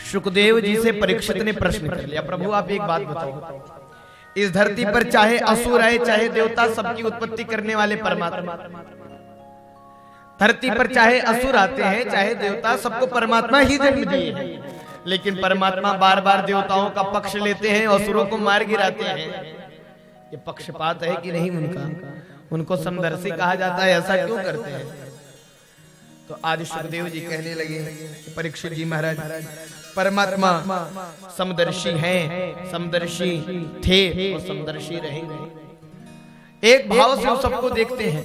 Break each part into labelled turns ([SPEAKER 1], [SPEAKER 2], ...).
[SPEAKER 1] सुखदेव जी से परीक्षित ने प्रश्न कर लिया, प्रभु आप एक बात बताओ, इस धरती पर चाहे असुर है चाहे देवता, सबकी उत्पत्ति करने वाले परमात्मा, धरती पर चाहे असुर आते हैं चाहे देवता, सबको परमात्मा ही जन्म दिए हैं, लेकिन परमात्मा बार बार देवताओं का पक्ष लेते हैं, असुरों को मार गिराते हैं। ये पक्षपात है कि नहीं उनका? उनको समदर्शी कहा जाता है, ऐसा क्यों करते हैं? तो आज सुखदेव जी कहने लगे, परीक्षित जी महाराज, परमात्मा समदर्शी हैं, समदर्शी थे और समदर्शी रहेंगे। एक भाव से वो सबको देखते हैं,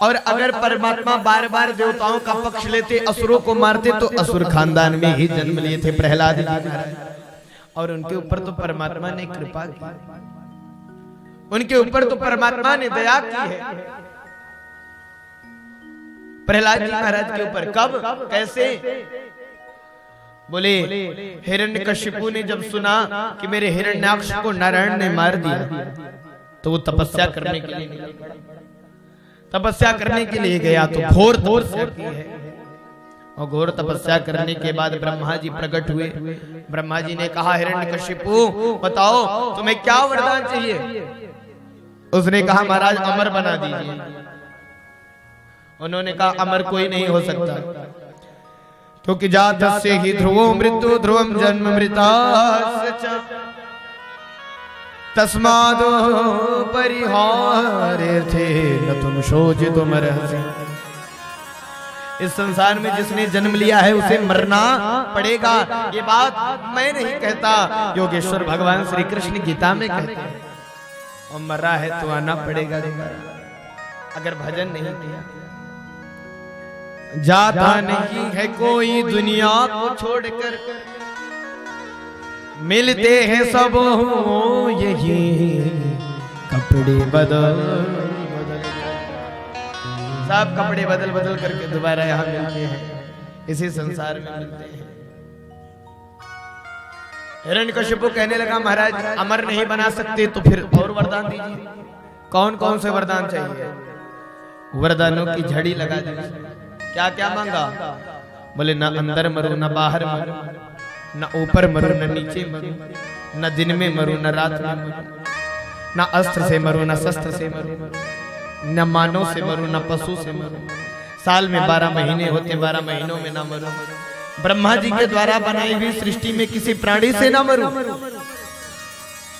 [SPEAKER 1] और अगर परमात्मा बार बार देवताओं का पक्ष लेते, असुरों को मारते, तो असुर खानदान में ही जन्म लिए थे प्रहलाद जी महाराज, और उनके ऊपर तो परमात्मा ने कृपा की, उनके ऊपर तो परमात्मा ने दया की है प्रहलाद जी महाराज के ऊपर। कब, कैसे? बोले हिरण्यकशिपु ने जब सुना कि मेरे हिरण्याक्ष को नारायण ने मार दिया, तो वो तपस्या करने के लिए निकल, तपस्या करने के लिए गया, तो घोर तपस्या की है, और घोर तपस्या करने के बाद ब्रह्मा जी प्रकट हुए। ब्रह्मा जी ने कहा, हिरण्यकशिपु बताओ तुम्हें क्या वरदान चाहिए? उसने कहा, महाराज अमर बना दीजिए। उन्होंने कहा, अमर कोई नहीं हो सकता, क्योंकि जातस्य ही ध्रुवो मृत्यु ध्रुवम जन्म मृतास्य च तस्माद् परिहारेर्थे न तुम शोचितुमर्हसि। इस संसार में जिसने जन्म लिया है उसे मरना पड़ेगा, ये बात मैं नहीं कहता, योगेश्वर भगवान श्री कृष्ण गीता में कहते हैं, और मरा है तो आना पड़ेगा अगर भजन नहीं किया। जाता नहीं है कोई दुनिया को छोड़कर, मिलते हैं सब यही कपड़े बदल बदल, सब कपड़े बदल बदल करके दोबारा यहाँ मिलते हैं, इसी संसार में मिलते हैं। हिरण्यकशिपु कहने लगा, महाराज अमर नहीं बना सकते तो फिर और वरदान दीजिए। कौन कौन से वरदान चाहिए? वरदानों की झड़ी लगा दीजिए। क्या क्या मांगा? बोले न अंदर मरो न बाहर मरो, न ऊपर मरो न नीचे मरो, न दिन में मरो न रात में मरो, न अस्त्र से मरो न शस्त्र से मरो, न मानव से मरो न पशु से मरो, साल में 12 महीने होते 12 महीनों में न मरो, ब्रह्मा जी के द्वारा बनाई हुई सृष्टि में किसी प्राणी से न मरो।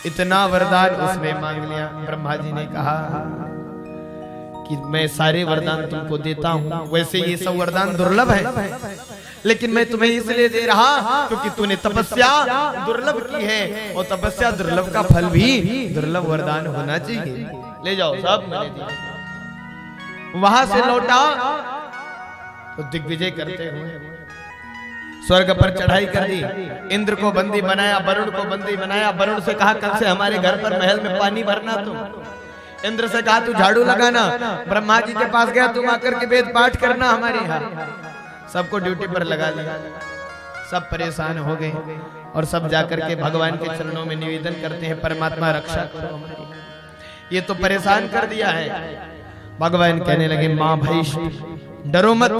[SPEAKER 1] इतना वरदान उसने मांग लिया। ब्रह्मा जी ने कहा कि मैं सारे वरदान तुमको देता हूँ, वैसे ये सब वरदान दुर्लभ है, लेकिन मैं तुम्हें इसलिए दे रहा क्योंकि तूने तपस्या दुर्लभ की है, और तपस्या दुर्लभ का फल भी दुर्लभ वरदान होना चाहिए। ले जाओ, सब मैंने दिया। वहां से लौटा तो दिग्विजय करते हुए स्वर्ग पर चढ़ाई कर दी, इंद्र को बंदी बनाया, वरुण को बंदी बनाया। वरुण से कहा, कल से हमारे घर पर महल में पानी भरना तुम। इंद्र से कहा, तू झाड़ू लगाना। ब्रह्मा जी के पास गया, तुम आकर के वेद पाठ करना हमारे यहाँ। सबको ड्यूटी पर लगा लिया। सब परेशान हो गए और सब जाकर के भगवान के चरणों में निवेदन करते हैं, परमात्मा रक्षा करो हमारी। ये तो परेशान कर दिया है। भगवान कहने लगे, मां भाई डरो मत,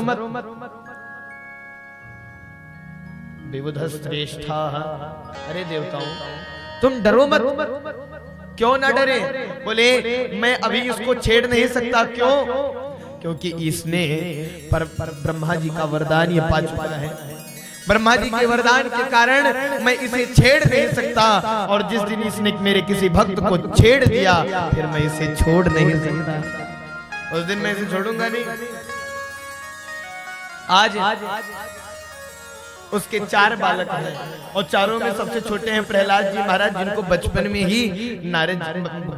[SPEAKER 1] विबुध श्रेष्ठा। अरे देवताओं तुम डरो मत। क्यों ना डरे? बोले मैं अभी इसको छेड़ नहीं सकता। क्यों? क्योंकि इसने ब्रह्मा जी का वरदान ये पा चुका है। ब्रह्मा जी के वरदान के कारण मैं इसे छेड़ नहीं सकता, और जिस दिन इसने मेरे किसी भक्त को छेड़ दिया फिर मैं इसे छोड़ नहीं सकता। उस दिन मैं इसे छोड़ूंगा नहीं। आज उसके 4 बालक हैं, और चारों में सबसे छोटे हैं प्रहलाद जी महाराज, जिनको बचपन में ही नारद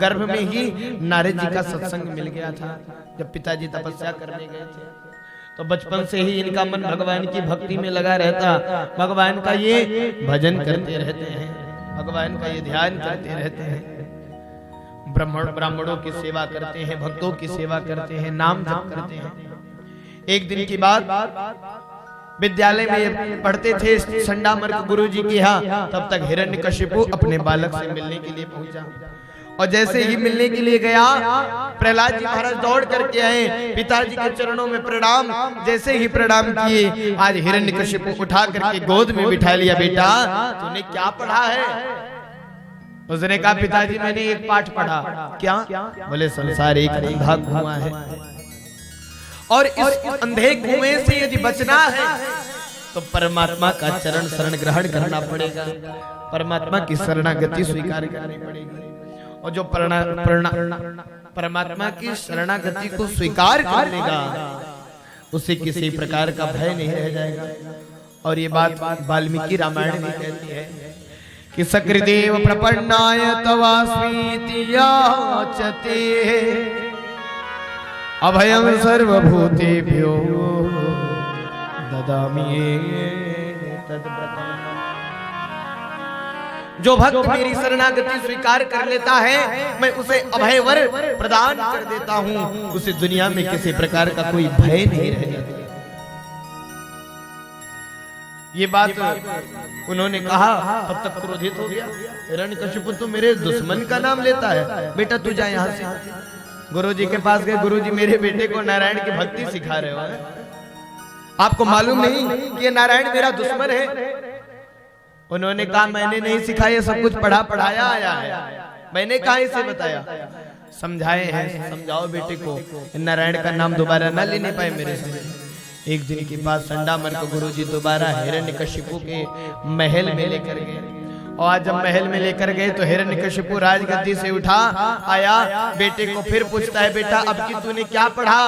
[SPEAKER 1] गर्भ में ही नारद जी का सत्संग मिल गया था। जब पिताजी तपस्या करने गए थे तो बचपन से ही इनका मन भगवान की भक्ति में लगा रहता। भगवान का ये भजन करते रहते हैं, भगवान का ये ध्यान करते रहते हैं, ब्राह्मणों की सेवा करते हैं, भक्तों की सेवा करते हैं, नाम जप करते हैं। एक दिन की बात, विद्यालय में पढ़ते थे संडामर्क गुरु जी के यहाँ, तब तक हिरण्यकशिपु अपने बालक से मिलने के लिए पहुंचा। और जैसे ही मिलने के लिए गया, प्रहलाद जी महाराज दौड़ करके आए, पिताजी के चरणों में प्रणाम। जैसे ही प्रणाम किए, आज हिरण्यकशिपु उठा करके गोद में बिठा लिया। बेटा तूने क्या पढ़ा है? उसने कहा पिताजी मैंने एक पाठ पढ़ा। क्या? बोले संसार एक अंधा कुआं है और इस अंधे कुएं से यदि बचना है तो परमात्मा का चरण शरण ग्रहण करना पड़ेगा, परमात्मा की शरणागति स्वीकार करनी पड़ेगी। और जो परमात्मा की शरणागति को स्वीकार कर लेगा उसे किसी प्रकार का भय नहीं रह जाएगा। और ये बात वाल्मीकि रामायण में कहती है कि सकृदेव प्रपन्नाय तवास्मीति याचते अभयं सर्वभूतेभ्यो ददामि तद्व्रतम्। जो भक्त मेरी शरणागति स्वीकार कर लेता है मैं उसे अभय वर प्रदान कर देता हूं, उसे दुनिया में किसी प्रकार का कोई भय नहीं रह जाता। ये बात उन्होंने कहा, तब तक क्रोधित हो गया हिरण्यकशिपु। तो मेरे दुश्मन का नाम लेता है, बेटा तू जा यहाँ से। गुरुजी के पास गए, गुरुजी मेरे बेटे को नारायण की भक्ति सिखा रहे हो, आपको मालूम नहीं कि ये नारायण मेरा दुश्मन है? उन्होंने कहा मैंने नहीं सिखाया, सब कुछ पढ़ाया आया है, मैंने कहा इसे बताया। समझाए हैं, समझाओ बेटे को नारायण का नाम दोबारा ना लेने पाए मेरे से। एक दिन की बात, संडामर को गुरुजी दोबारा हिरण्यकशिपु के महल में लेकर गए। और आज जब महल में लेकर गए तो हिरण्यकशिपु राजगद्दी से उठा आया, बेटे को फिर पूछता है बेटा अब की तूने क्या पढ़ा?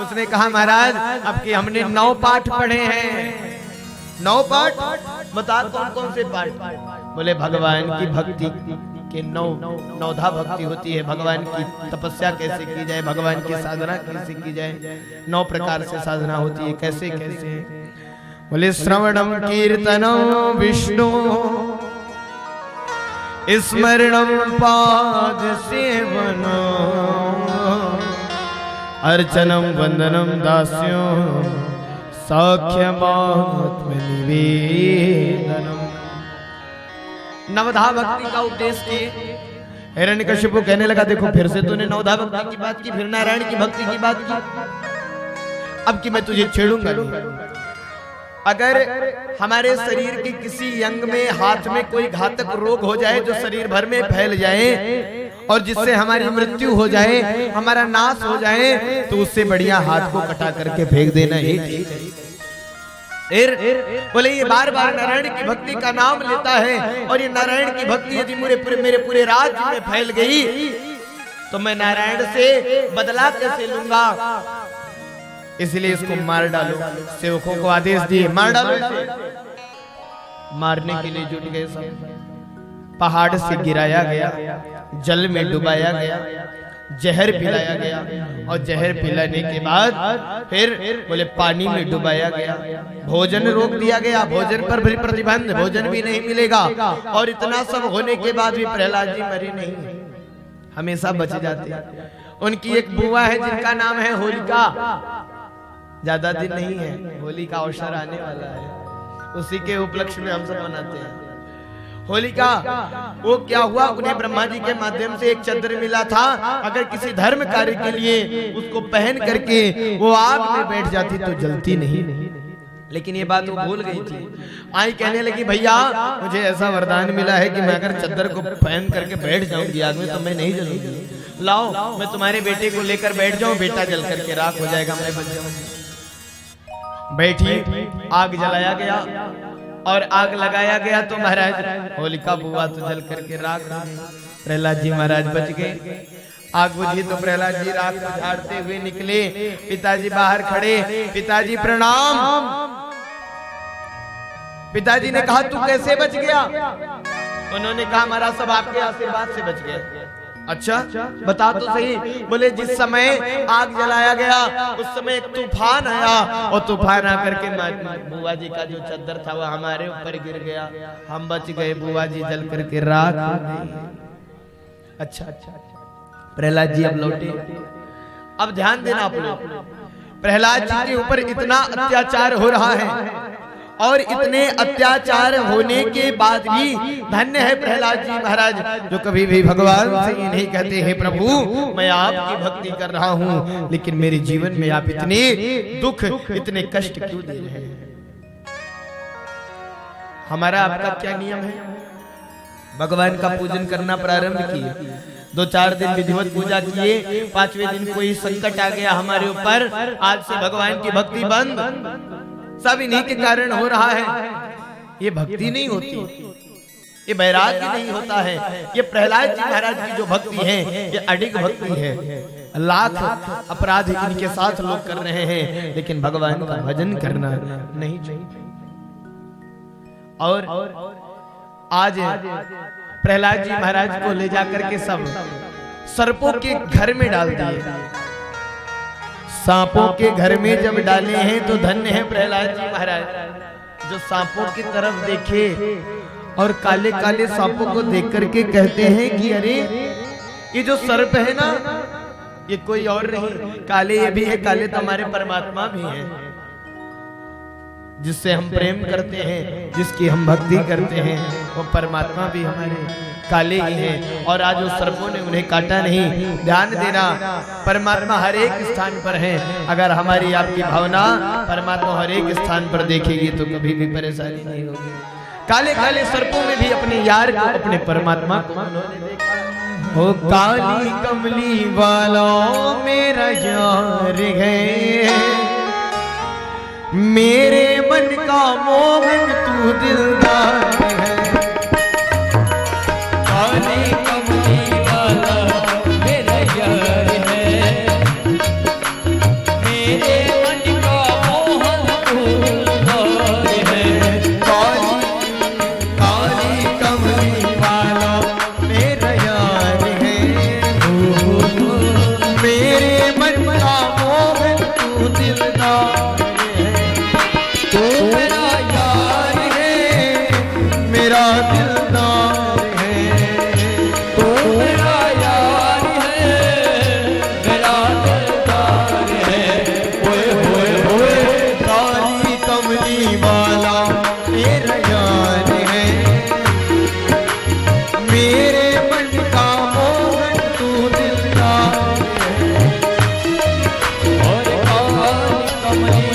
[SPEAKER 1] उसने कहा महाराज अब की हमने 9 पाठ पढ़े हैं। 9 पाठ? बता कौन कौन से पाठ? बोले भगवान की भक्ति के 9 भक्ति होती है, भगवान की तपस्या कैसे की जाए, भगवान की साधना कैसे की जाए, 9 प्रकार से साधना होती है, कैसे कैसे। बोले श्रवणम कीर्तनम विष्णु स्मरणम पाद सेवनो अर्चनम वंदनम दास्यो साख्यमात्म निवेदनम। नवधा भक्ति का उपदेश किए। हिरण्यकशिपु कहने लगा देखो फिर से तूने नवधा भक्ति की बात की, फिर नारायण की भक्ति की बात की, अब की मैं तुझे छेड़ूंगा नहीं। अगर हमारे शरीर के किसी अंग में, हाथ में कोई घातक रोग हो जाए जो शरीर भर में फैल जाए और जिससे हमारी मृत्यु हो जाए, हमारा नाश हो जाए, तो उससे बढ़िया हाथ को कटा करके फेंक देना ही ठीक है। बोले ये बार बार नारायण की भक्ति का नाम लेता है और ये नारायण की भक्ति यदि मेरे पूरे राज्य में फैल गई तो मैं नारायण से बदला कैसे लूंगा? इसलिए इसको मार डालो। सेवकों को आदेश दिए मार डालो इसे। मारने के लिए जुट गए सब। पहाड़ से गिराया गया, जल में डुबाया गया, जहर पिलाया गया और जहर पिलाने के बाद फिर बोले पानी में डुबाया गया, भोजन रोक दिया गया, भोजन पर भी प्रतिबंध, भोजन भी नहीं मिलेगा। और इतना सब होने के बाद भी प्रहलाद जी मरे नहीं, हमेशा बच जाते। उनकी एक बुआ है जिनका नाम है होलिका, ज्यादा दिन नहीं है, होली का अवसर आने वाला है, उसी के उपलक्ष्य में हम सब मनाते हैं। होलिका वो क्या हुआ, उन्हें ब्रह्मा जी के माध्यम से एक चद्र मिला था, अगर किसी धर्म कार्य के लिए उसको पहन करके वो आग में बैठ जाती तो जलती नहीं, लेकिन ये बात वो भूल गई थी। आई कहने लगी भैया मुझे ऐसा वरदान मिला है कि मैं अगर चद्दर को पहन करके बैठ जाऊंगी आग में तो मैं नहीं जलूंगी, लाओ मैं तुम्हारे बेटे को लेकर बैठ जाऊं, बेटा जल करके राख हो जाएगा, मैं बच जाऊंगी। बैठी, आग जलाया गया और आग लगाया गया तो महाराज होलिका बुआ तो जल करके राख हो गई। प्रहलाद जी महाराज बच गए। आग बुझी तो प्रहलाद जी राख को झाड़ते हुए निकले, पिताजी बाहर खड़े, पिताजी प्रणाम। पिताजी ने कहा तू कैसे बच गया? उन्होंने कहा हमारा सब आपके आशीर्वाद से बच गया। अच्छा बता तो सही। बोले जिस समय आग जलाया गया उस समय एक तूफान आया और तूफान आकर के बुआ जी का जो चद्दर था वो हमारे ऊपर गिर गया, हम बच गए, बुआ जी जल करके राख हो गई। अच्छा प्रहलाद जी अब लौटे। अब ध्यान देना आप लोग, प्रहलाद जी के ऊपर इतना अत्याचार हो रहा है और इतने अत्याचार होने के बाद भी धन्य है प्रहलाद जी महाराज, जो कभी भी भगवान से ये नहीं कहते हैं प्रभु मैं आपकी भक्ति कर रहा हूँ, लेकिन मेरे जीवन में आप इतने दुख इतने कष्ट क्यों दे रहे हैं। हमारा आपका क्या नियम है? भगवान का पूजन करना प्रारंभ किए, 2-4 दिन विधिवत पूजा किए, 5वें दिन कोई संकट आ गया हमारे ऊपर, आज से भगवान की भक्ति बंद, सब इन्हीं के कारण हो रहा है। ये भक्ति नहीं होती, ये वैराग्य नहीं होता है। ये प्रहलाद जी महाराज की जो भक्ति है ये अडिग भक्ति है। लाख अपराध इनके साथ लोग कर रहे हैं, लेकिन भगवान का भजन करना नहीं चाहिए। और आज प्रहलाद जी महाराज को ले जाकर के सब सर्पों के घर में डाल दिए। सांपों के घर में जब डाले हैं तो धन्य है प्रहलाद जी महाराज, जो सांपों की तरफ देखे और काले काले सांपों को देख करके कहते हैं कि अरे ये जो सर्प है ना ये कोई और नहीं, काले ये भी है, काले तो हमारे परमात्मा भी हैं, जिससे हम प्रेम करते हैं, जिसकी हम भक्ति करते हैं, वो परमात्मा भी हमारे काले ही हैं। और आज उस सर्पों ने उन्हें काटा नहीं। ध्यान देना, परमात्मा हर एक स्थान पर है। अगर हमारी आपकी भावना परमात्मा हर एक स्थान पर देखेगी तो कभी भी परेशानी नहीं होगी। काले काले सर्पों में भी अपने यार को, अपने परमात्मा को उन्होंने देखा। ओ काली कमली वालों मेरा यार है, मेरे मन का मोहन तू दिलदार है। काली कमली वाला मेरा यार है, मेरे मन का मोहन तू दिलदार है। काली कमली वाला मेरा यार है, मेरे मन का मोहन तू दिलदार। मेरा यार है, मेरा दिलदार है, तो मेरा यार है, मेरा दिलदार है। ओए ओए ओए काली कमली वाला मेरा यार है, मेरे मन का मोहन तू दिलदार है। और काली कमली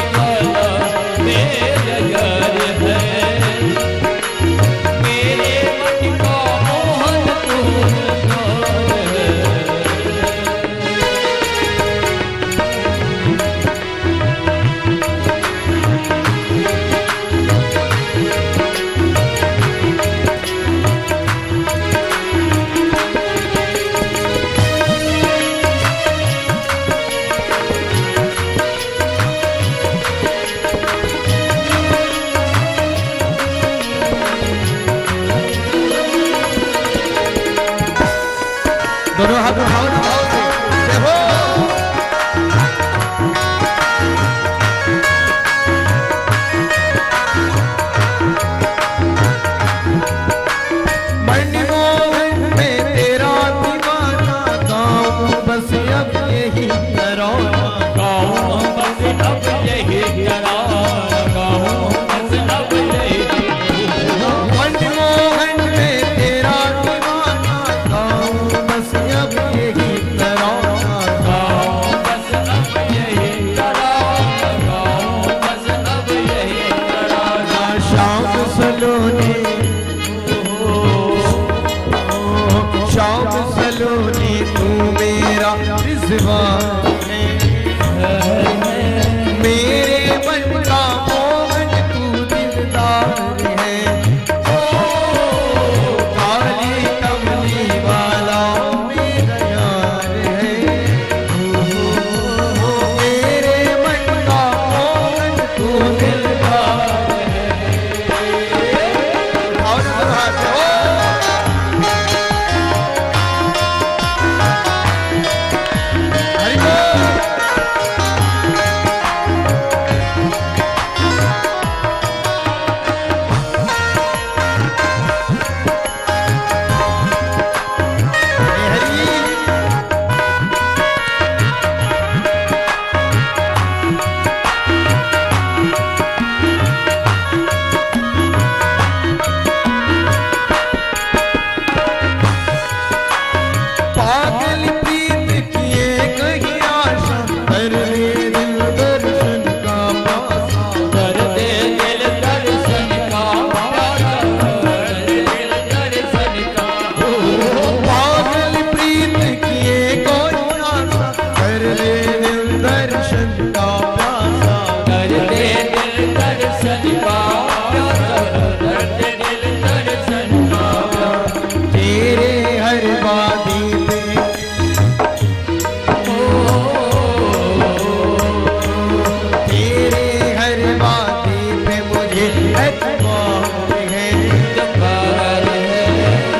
[SPEAKER 1] अजमार है,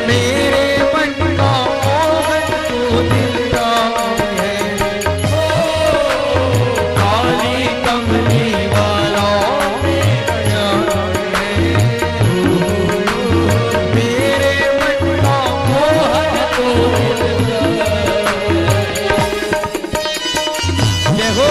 [SPEAKER 1] मेरे मन का मोहन तू दिलदार है, काली कमली वाला मेरा यार है, मेरे मन का मोहन तू दिलदार है। जय हो।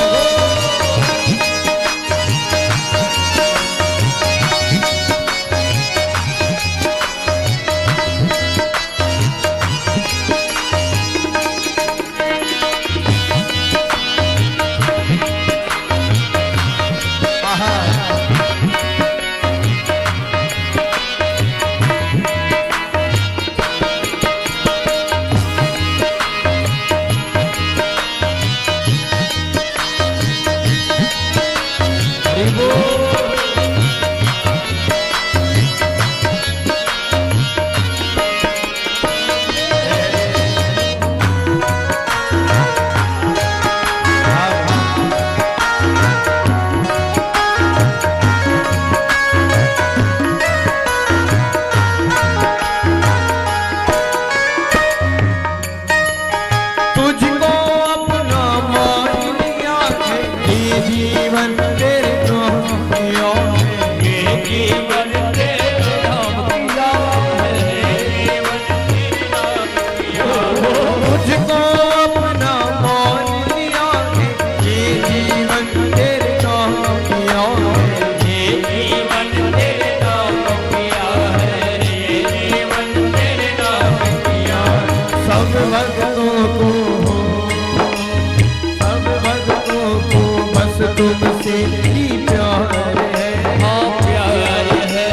[SPEAKER 1] तुमसे ही प्यार है, हाँ प्यार है,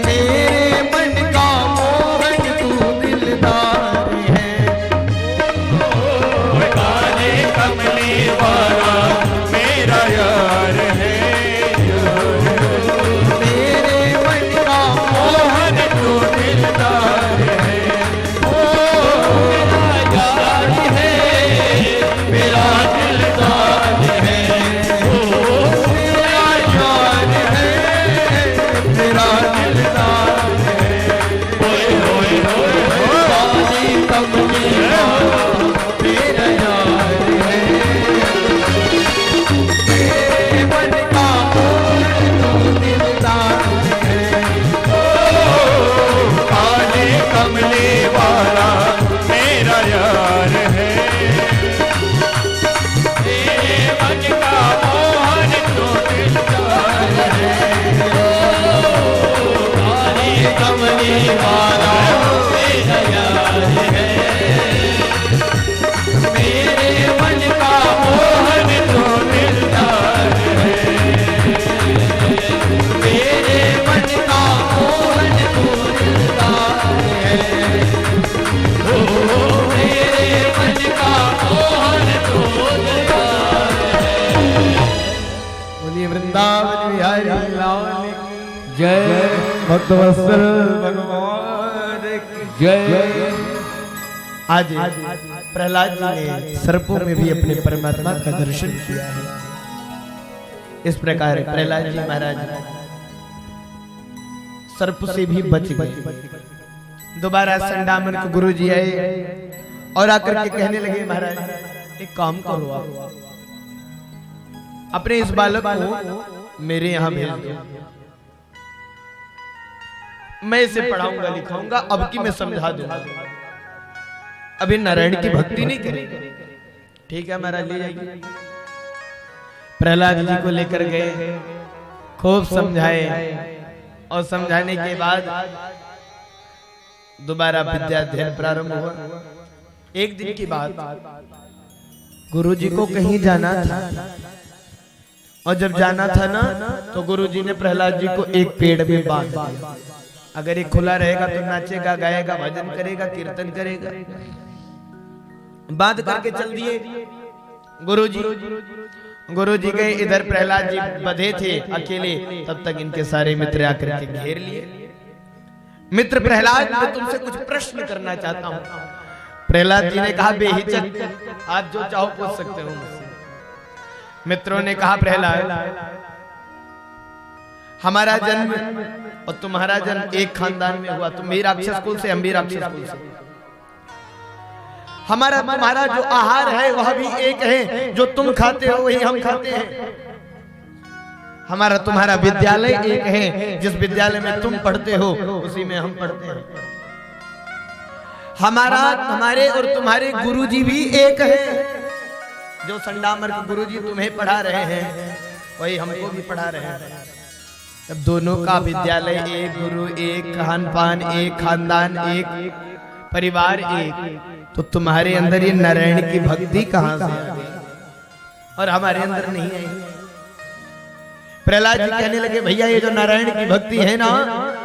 [SPEAKER 1] मेरे मन का मोहन तू दिलदार है, काले कमले वाला मेरा यार है, मेरे मन का मोहन तू दिलदार है, मेरा यार है, मेरा दिलदार है, जय भक्तवत्सल भगवान की जय। आज प्रहलाद जी ने सर्पों में भी अपने परमात्मा का दर्शन किया है। इस प्रकार प्रहलाद जी महाराज सर्प से भी बच गए। दोबारा संडामन को गुरु जी आए और आकर के कहने लगे, महाराज एक काम करो, आप अपने इस बालक को मेरे यहाँ भेज दो, मैं इसे पढ़ाऊंगा लिखाऊंगा, अब की मैं समझा दूंगा, अभी नारायण की भक्ति नहीं करेगा। ठीक है महाराज, ले जाइए। प्रहलाद जी को लेकर गए, खूब समझाए और समझाने के बाद दोबारा विद्याध्ययन प्रारंभ हुआ। एक दिन की बात, गुरु जी को कहीं जाना था और जब जाना था ना तो गुरु जी ने प्रहलाद जी को एक पेड़ में बांध दिया। अगर ये खुला रहेगा तो नाचेगा, गाएगा, भजन करेगा, कीर्तन करेगा। बांध करके चल दिए गुरु जी गए इधर, प्रहलाद जी बंधे थे अकेले, तब तक इनके सारे मित्र आकर के घेर लिए। मित्र, प्रहलाद मैं तुमसे कुछ प्रश्न करना चाहता हूँ। प्रहलाद जी ने कहा, बेहिचक आप जो चाहो पूछ सकते हो मुझसे। मित्रों ने कहा, प्रहलाद हमारा जन्म और तुम्हारा जन्म एक खानदान में हुआ। तुम भी राक्षस कुल से, हम भी राक्षस कुल से। हमारा तुम्हारा जो आहार है वह भी एक है, जो तुम खाते हो वही हम खाते हैं। हमारा तुम्हारा विद्यालय एक है, जिस विद्यालय में तुम पढ़ते हो उसी में हम पढ़ते हैं। हमारा तुम्हारे और तुम्हारे गुरुजी भी एक है, जो संडामर के गुरुजी तुम्हें पढ़ा रहे हैं वही हमको भी पढ़ा रहे हैं। अब दोनों का विद्यालय एक, गुरु एक, खान पान एक, खानदान एक, परिवार एक, तो तुम्हारे अंदर ये नारायण की भक्ति कहां से आ गई और हमारे अंदर नहीं आई? प्रहलाद जी कहने लगे भैया ये जो नारायण की भक्ति है ना,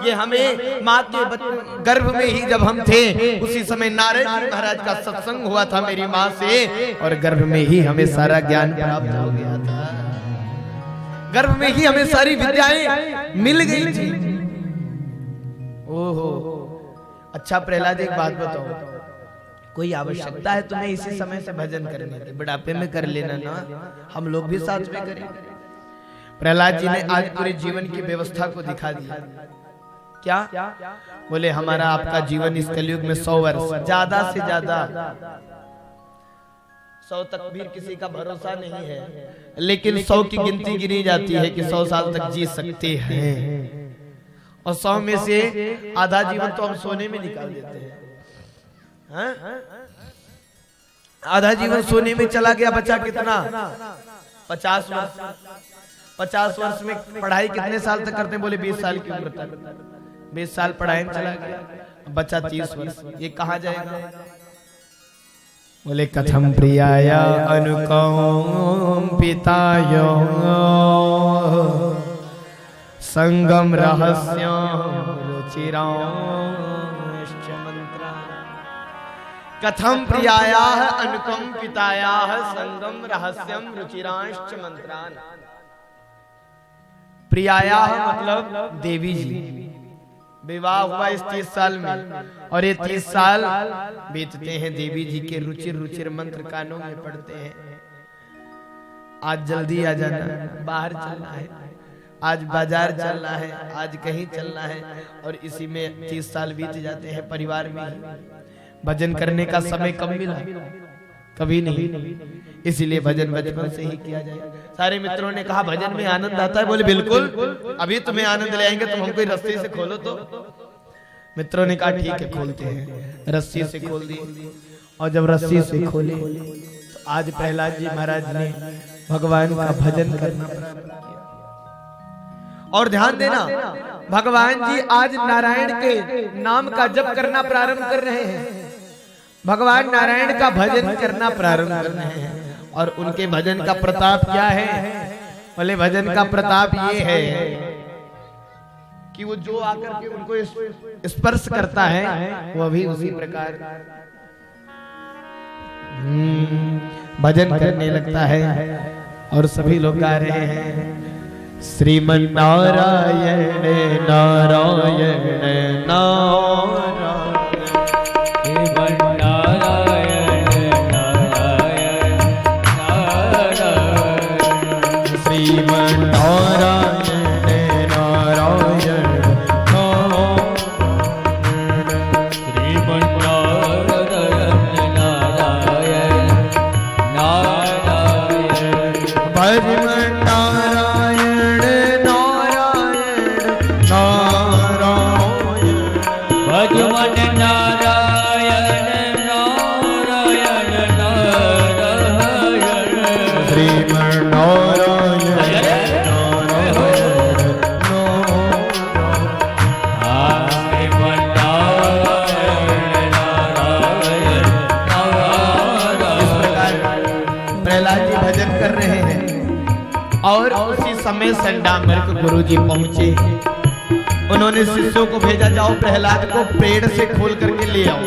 [SPEAKER 1] ये हमें माँ के गर्भ में ही जब हम थे उसी समय नारायण जी महाराज का सत्संग हुआ था मेरी माँ से, और गर्भ में ही हमें सारा ज्ञान प्राप्त हो गया था। गर्भ में ही हमें सारी विद्याएं मिल गई थी। ओहो, अच्छा प्रहलाद एक बात बताओ, कोई आवश्यकता है तुम्हें इसी समय से भजन करने की? बुढ़ापे में कर लेना ना, हम लोग भी साथ में करें। प्रहलाद जी ने आज पूरे जीवन की व्यवस्था को दिखा दिया। क्या बोले? हमारा आपका जीवन इस कलयुग में 100 वर्ष, ज्यादा से ज्यादा 100 तक भी किसी का भरोसा नहीं है, लेकिन 100 की गिनती गिनी जाती है कि 100 साल तक जी सकते हैं, और 100 में से आधा जीवन तो हम सोने में निकाल देते हैं। आधा जीवन सोने में चला गया, बचा कितना? 50 वर्ष। 50 वर्ष में पढ़ाई कितने साल तक करते हैं? बोले 20 साल की उम्र तक। 20 साल पढ़ाई में चला गया, बचा 30 वर्ष। ये कहाँ जाएगा? बोले कथम प्रियाय अनुकंपिताय संगम रहस्य रुचिरांश्च मंत्रा। कथम प्रियाया अनुकंपिताया संगम रहस्यम रुचिरांश्च मंत्रान। प्रियाया मतलब देवी जी। विवाह हुआ इस 30 साल में, और ये 30 साल बीतते हैं देवी जी के रुचिर रुचिर मंत्र कानों में पढ़ते हैं। आज जल्दी आ जाना, बाहर चलना है, आज बाजार चलना है, आज कहीं चलना है, और इसी में 30 साल बीत जाते हैं। परिवार में भजन करने का समय कब मिला? कभी नहीं। इसीलिए भजन बचपन से ही किया जाए। सारे मित्रों ने कहा भजन में आनंद आता है। बोले बिल्कुल, अभी तुम्हें आनंद ले आएंगे, तुम हमको रस्सी से खोलो तो। मित्रों ने कहा ठीक है खोलते हैं। रस्सी से खोल दी, और जब रस्सी से खोले तो आज प्रहलाद जी महाराज ने भगवान का भजन करना प्रारंभ किया। और ध्यान देना, भगवान जी आज नारायण के नाम का जप करना प्रारंभ कर रहे हैं। भगवान नारायण का भजन करना प्रारंभ कर रहे हैं। और उनके भजन का प्रताप क्या है? बोले भजन का प्रताप ये है कि वो जो आकर के उनको स्पर्श करता है वो भी उसी प्रकार भजन करने लगता है। और सभी लोग गा रहे हैं श्रीमन नारायण नारायण नारायण संडामर के गुरुजी पहुंचे। उन्होंने शिष्यों को भेजा, जाओ प्रहलाद को पेड़ से खोल करके ले आओ।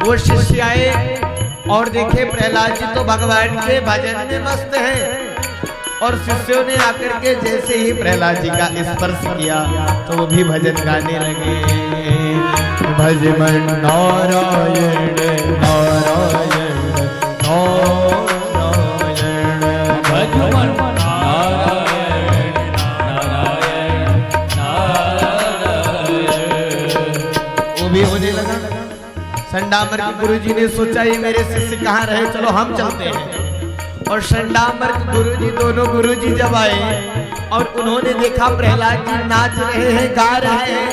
[SPEAKER 1] वो शिष्य आए और देखे प्रहलाद जी तो भगवान के भजन में मस्त हैं। और शिष्यों ने आकर के जैसे ही प्रहलाद जी का स्पर्श किया तो वो भी भजन गाने लगे। भजमन नारायण नारायण नारायण भजमन नारायण नारायण संडामर के गुरुजी ने सोचा ये मेरे शिष्य कहाँ रहे, चलो हम चलते हैं। और संडामर के गुरुजी, दोनों गुरुजी जब आए और उन्होंने देखा प्रहलाद जी नाच रहे हैं, गा रहे हैं।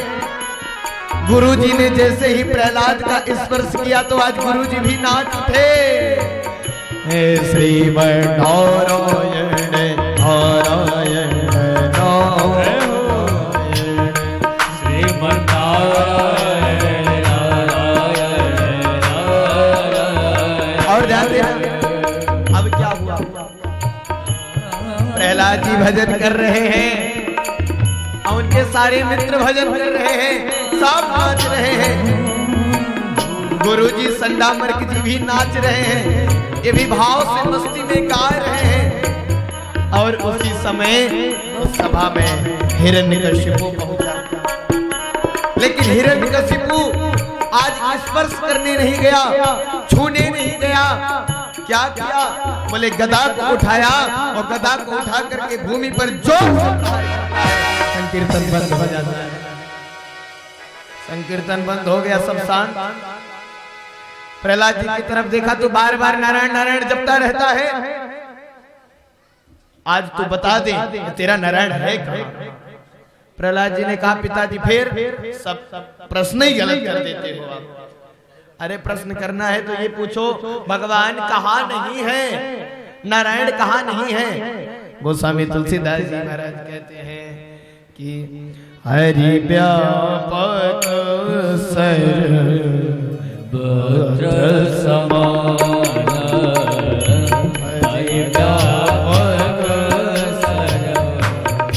[SPEAKER 1] गुरुजी ने जैसे ही प्रहलाद का स्पर्श किया तो आज गुरुजी भी नाच उठे। हे श्रीमन नारायण नारायण नारायण,
[SPEAKER 2] श्रीमन नारायण नारायण नारायण।
[SPEAKER 1] और ध्यान देना अब क्या हुआ। प्रहलाद जी भजन कर रहे हैं और उनके सारे मित्र भजन कर रहे हैं, सब नाच रहे हैं। गुरुजी संडामर्क जी भी नाच रहे हैं, ये भी भाव से मस्ती में गा रहे हैं। और उसी समय उस सभा में हिरण्यकशिपु पहुंचा। लेकिन हिरण्यकशिपु आज स्पर्श करने नहीं गया, छूने नहीं गया। क्या किया? बोले गदा को उठाया और गदा को उठा करके भूमि पर जोर संकीर्तन बंद हो जाता है। संकीर्तन बंद हो गया, सब शांत। प्रहलाद जी की तरफ देखा तो बार बार नारायण नारायण जपता रहता है। आज तू बता दे तेरा नारायण है कहां? प्रहलाद जी ने कहा पिताजी फिर सब प्रश्न ही गलत कर देते हो आप। अरे प्रश्न करना है तो ये पूछो भगवान कहाँ नहीं है, नारायण कहाँ नहीं है। गोस्वामी तुलसीदास जी महाराज कहते हैं कि हरि व्यापक सर्वत्र
[SPEAKER 2] समान, हरि व्यापक सर्वत्र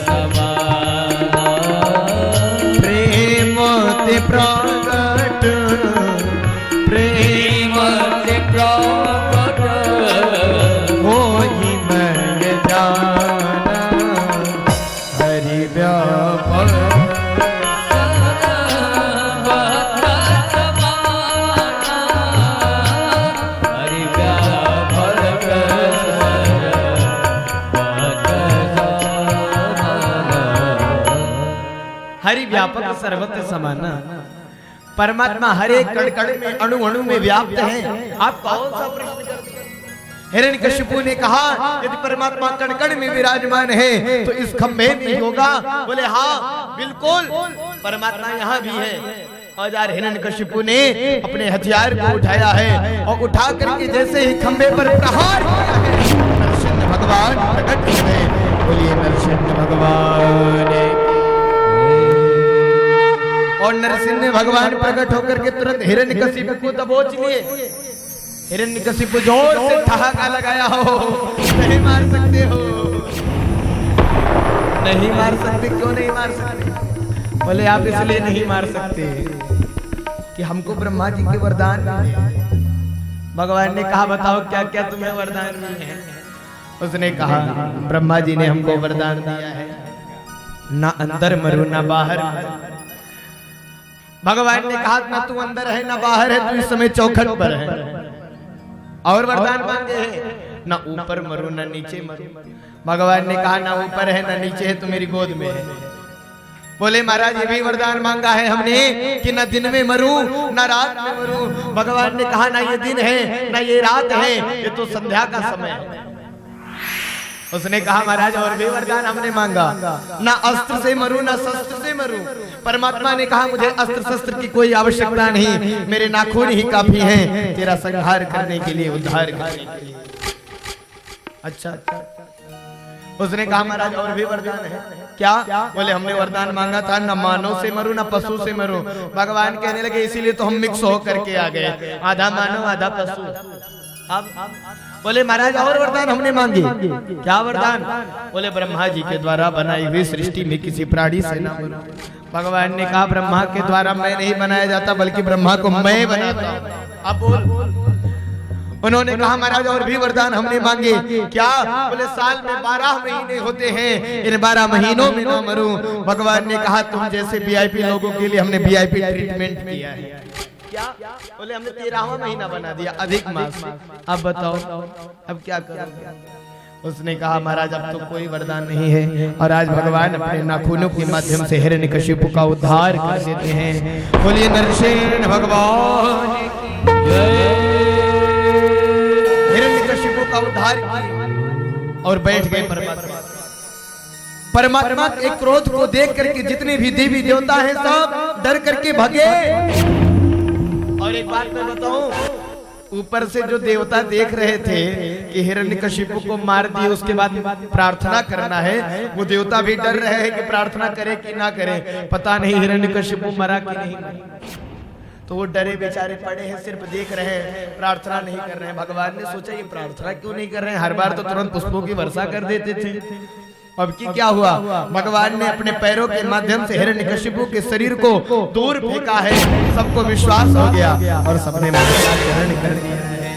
[SPEAKER 2] समान।
[SPEAKER 1] प्रेम ते प्रकट, प्रेम
[SPEAKER 2] ते प्रकट
[SPEAKER 1] होई मैं जाना, हरि व्यापक हरि व्यापक सर्वत्र समाना। परमात्मा हर एक कण कण में, अणु अणु में व्याप्त है। आप कौन सा प्रश्न करते हैं? हिरण्यकशिपु ने कहा यदि परमात्मा कण कण में विराजमान है तो इस खंभे में होगा। बोले हाँ बिल्कुल परमात्मा यहाँ भी है। और यार हिरण्यकशिपु ने अपने हथियार को उठाया है और उठा करके जैसे ही खंभे पर प्रहार किया है, नरसिंह भगवान प्रकट हुए। बोलिए नरसिंह भगवान। और नरसिंह भगवान प्रकट होकर के तुरंत हिरण्यकशिपु को दबोच लिए। हिरण्यकशिपु जोर से ठहाका लगाया हो, नहीं मार सकते हो, नहीं मार सकते। क्यों नहीं मार सकते? बोले आप इसलिए नहीं मार सकते कि हमको ब्रह्मा जी के वरदान मिले। भगवान ने कहा बताओ क्या क्या तुम्हें वरदान मिले हैं? उसने कहा ब्रह्मा जी ने हमको वरदान दिया है ना अंदर मरू ना बाहर। भगवान ने कहा ना तू अंदर है ना बाहर है, तू इस समय चौखट पर है। और वरदान मांगे हैं ना ऊपर मरू ना नीचे मरू। भगवान ने कहा ना ऊपर है ना नीचे है, तू मेरी गोद में है। बोले महाराज ये भी वरदान मांगा है हमने कि ना दिन में मरूं ना रात में मरूं। भगवान ने कहा ना ये दिन है ना ये रात है, ये तो संध्या का समय है। उसने कहा महाराज और भी वरदान हमने मांगा, ना अस्त्र से मरूं ना शस्त्र से मरूं। परमात्मा ने कहा मुझे अस्त्र शस्त्र की कोई आवश्यकता नहीं, मेरे नाखून ही काफी हैं तेरा संहार करने के लिए, उद्धार करने के लिए। अच्छा उसने कहा महाराज और भी वरदान है क्या? बोले हमने वरदान मांगा था ना मानव से मरूं ना पशु से मरूं। भगवान कहने लगे इसीलिए तो हम मिक्स होकर के आ गए, आधा मानव आधा पशु। अब बोले महाराज और वरदान हमने मांगे। क्या वरदान? बोले ब्रह्मा जी के द्वारा बनाई हुई सृष्टि में किसी प्राणी से ना मरूं। भगवान ने कहा ब्रह्मा के द्वारा मैं नहीं बनाया जाता बल्कि ब्रह्मा को मैं बनाता हूं। अब बोल। उन्होंने कहा महाराज और भी वरदान हमने मांगे। क्या? बोले साल में 12 महीने होते हैं, इन 12 महीनों में ना मरूं। भगवान ने कहा तुम जैसे वीआईपी लोगों के लिए हमने वीआईपी ट्रीटमेंट किया है। क्या? बोले हमने 13वां महीना बना दिया, अधिक मास। अब बताओ अब क्या करोगे? उसने कहा महाराज अब तो कोई वरदान नहीं है। और आज भगवान अपने नाखूनों के माध्यम से हिरण्यकशिपु का उद्धार कर देते हैं। बोलिए नरसिंह भगवान हिरण्यकशिपु का उद्धार किया और बैठ गए परमात्मा। परमात्मा के क्रोध को देख करके जितने भी देवी देवता हैं सब डर करके भागे। और एक बात मैं बताऊं, ऊपर से जो देवता देख रहे थे कि हिरण्यकशिपु को मार दिए उसके बाद प्रार्थना करना है, वो देवता भी डर रहे हैं कि प्रार्थना करे कि ना करे, पता नहीं हिरण्यकशिपु मरा कि नहीं। तो वो डरे बेचारे पड़े हैं, सिर्फ देख रहे हैं, प्रार्थना नहीं कर रहे हैं। भगवान ने सोचा ये प्रार्थना क्यों नहीं कर रहे हैं, हर बार तो तुरंत पुष्पों की वर्षा कर देते थे। अब की क्या हुआ, भगवान ने अपने पैरों के माध्यम से हिरण्यकशिपु के शरीर को दूर फेंका है। सबको विश्वास हो गया और सबने मंगलाचरण कर दिया है।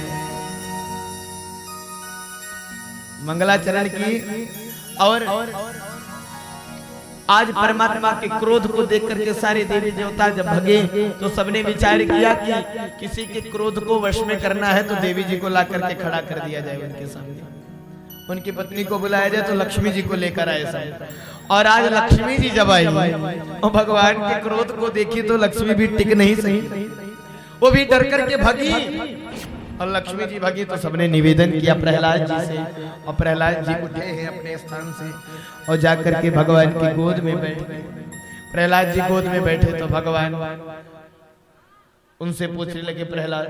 [SPEAKER 1] मंगलाचरण की। और आज परमात्मा के क्रोध को देख करके सारे देवी देवता जब भगे तो सबने विचार किया कि किसी के क्रोध को वश में करना है तो देवी जी को ला करके खड़ा कर दिया जाए उनके सामने, उनकी पत्नी को बुलाया जाए तो लक्ष्मी जी को लेकर आए सब। और आज लक्ष्मी जी जब आई और भगवान के क्रोध को देखी तो लक्ष्मी भी टिक नहीं सही, वो भी डर करके भगी। और लक्ष्मी जी भगी तो सबने निवेदन किया प्रहलाद जी से, और प्रहलाद जी उठे हैं अपने स्थान से और जाकर के भगवान की गोद में बैठ गए। प्रहलाद जी गोद में बैठे तो भगवान उनसे पूछने लगे, प्रहलाद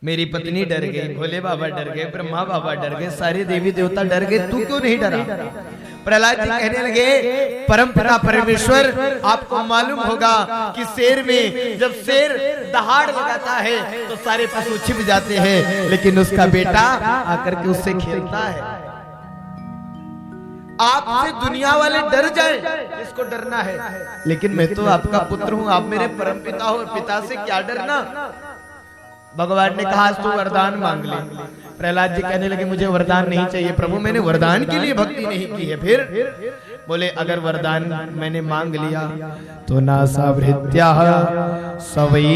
[SPEAKER 1] मेरी पत्नी डर गई, भोले बाबा डर गए, ब्रह्मा बाबा डर गए, सारे देवी देवता डर गए, तू क्यों नहीं डरा। प्रहलाद जी कहने लगे, परमपिता परमेश्वर आपको मालूम होगा कि शेर में जब शेर दहाड़ लगाता है तो सारे पशु छिप जाते हैं, लेकिन उसका बेटा आकर के उससे खेलता है। आपसे दुनिया वाले डर जाए, इसको डरना है, लेकिन मैं तो आपका पुत्र हूँ, आप मेरे परमपिता हो, पिता से क्या डरना। भगवान ने कहा तू वरदान मांग ले। प्रहलाद जी कहने लगे मुझे वरदान नहीं चाहिए प्रभु, मैंने वरदान के लिए भक्ति नहीं की है। फिर बोले अगर वरदान मैंने मांग लिया तो नासा भृत्या सवई,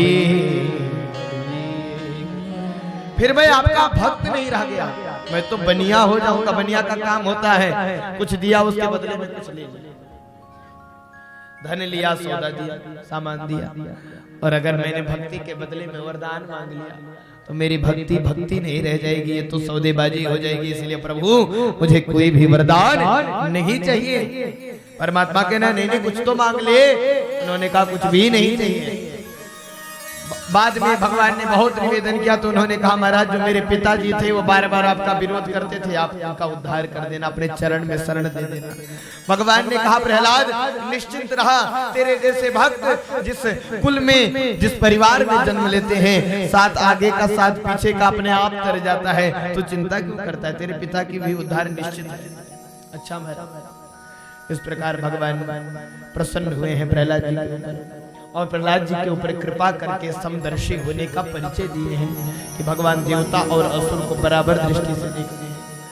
[SPEAKER 1] फिर मैं आपका भक्त नहीं रह गया, मैं तो बनिया हो जाऊंगा। बनिया का काम होता है कुछ दिया उसके बदले में कुछ ले लिया, धन लिया, सौदा दिया, सामान दिया। और अगर मैंने भक्ति के बदले में वरदान मांग लिया तो मेरी भक्ति भक्ति नहीं रह जाएगी, ये तो सौदेबाजी हो जाएगी। इसलिए प्रभु मुझे कोई भी वरदान नहीं चाहिए। परमात्मा कहना नहीं नहीं कुछ तो मांग ले, उन्होंने कहा कुछ भी नहीं चाहिए। बाद में भगवान ने बहुत निवेदन किया तो उन्होंने कहा महाराज जो मेरे पिताजी थे वो बार बार आपका विरोध करते थे, आप उनका उद्धार कर देना, अपने चरण में शरण दे देना। भगवान ने कहा प्रहलाद निश्चिंत रहा, तेरे जैसे भक्त जिस कुल में जिस परिवार में जन्म लेते हैं, साथ आगे का साथ पीछे का अपने आप तर जाता है, तो चिंता क्यों करता है, तेरे पिता की भी उद्धार निश्चित है। अच्छा महाराज, इस प्रकार भगवान प्रसन्न हुए हैं प्रहलाद जी के ऊपर और प्रहलाद जी के ऊपर कृपा करके समदर्शी होने का परिचय दिए हैं कि भगवान देवता और असुर को बराबर दृष्टि से देखते हैं।